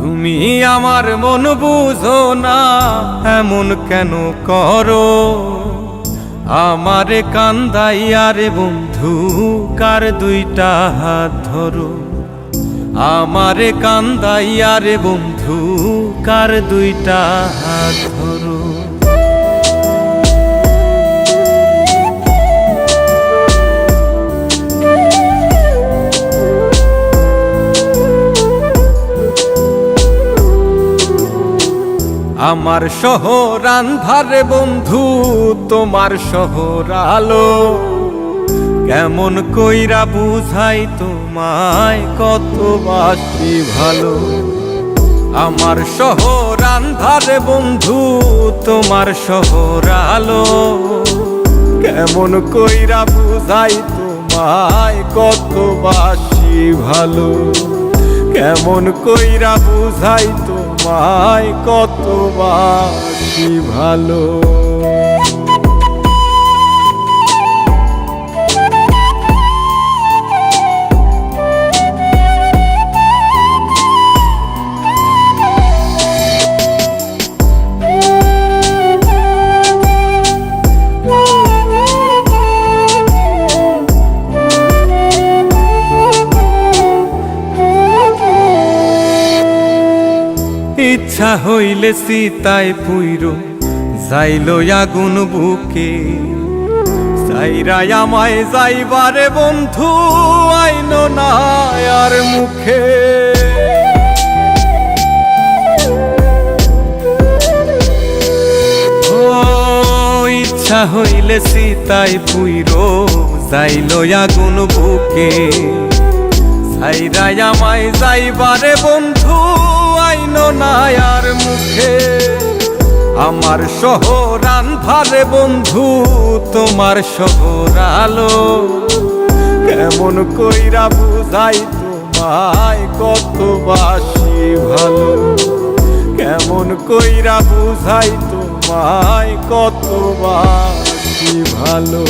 তুমি আমার মন বুঝো না, এমন কেন করো? আমারে কান্দাইয়া রে বন্ধু, কার দুইটা হাত ধরো। আমারে কান্দাইয়া রে বন্ধু, কার দুইটা হাত ধরো। আমার শহর আন্ধারে বন্ধু, তোমার শহর আলো। কেমন কইরা বুঝাই তোমায়, কত বাসি ভালো। আমার শহর আন্ধারে বন্ধু, তোমার শহর আলো। কেমন কইরা বুঝাই তোমায়, কত বাসি ভালো। কেমন কইরা বুঝাই তোমায়, কত বাসি ভালো। ইচ্ছা হইলে সীতায় পুইরো যাইলো আগুন বুকে। সাইরাই আমায় যাইবারে বন্ধু, আইনো না আর মুখে। ও ইচ্ছা হইলে সীতায় পুইরো যাইলো আগুন বুকে। সাইরাই আমায় যাইবারে বন্ধু, আইনো না আর মুখে। আমার শহর আন্ধারে বন্ধু, তোমার শহর আলো। কেমন কইরা বুঝাই তোমায়, কত বাসি ভালো। কেমন কইরা বুঝাই তোমায়, কত বাসি ভালো।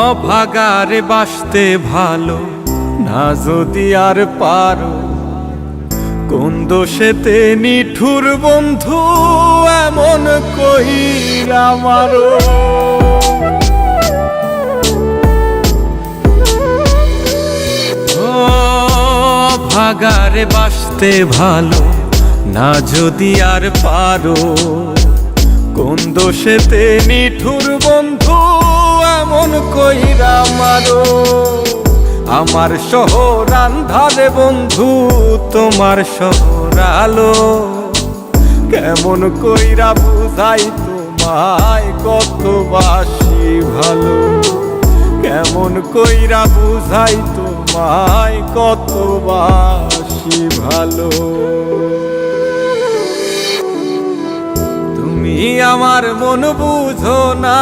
অভাগারে বাসতে ভালো না যদি আর পারো। কোন দোষেতে নিঠুর বন্ধু, এমন কইরা মারো। অভাগারে বাসতে ভালো না যদি আর পারো। কোন দোষেতে নিঠুর বন্ধু, এমন কইরা মারো। আমার শহর আন্ধারে বন্ধু, তোমার শহর আলো। কেমন কইরা বুঝাই তোমায়, কত বাসি ভালো। কেমন কইরা বুঝাই তোমায়, কত বাসি ভালো। তুমি আমার মন বুঝো না,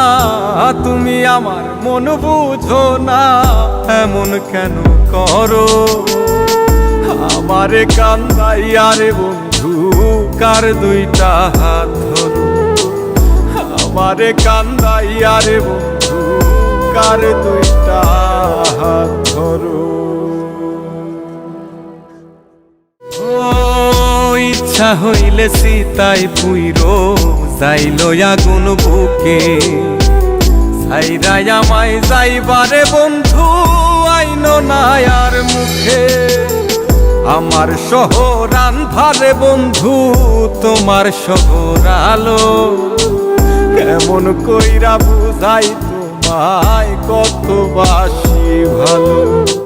তুমি আমার মন বুঝো না, এমন কেন করো? আমারে কান্দাইয়া রে বন্ধু, কার দুইটা হাত ধরো। আমারে কান্দাইয়া রে বন্ধু, কার দুইটা হাত ধরো। ইচ্ছা হইলে সীতায় পুইরো যাইলো আগুন বুকে। সাইরাই আমায় যাইবারে বন্ধু, আইনো না আর মুখে। আমার শহর আন্ধারে বন্ধু, তোমার শহর আলো। কেমন কইরা বুঝাই তোমায়, কত বাসি ভালো।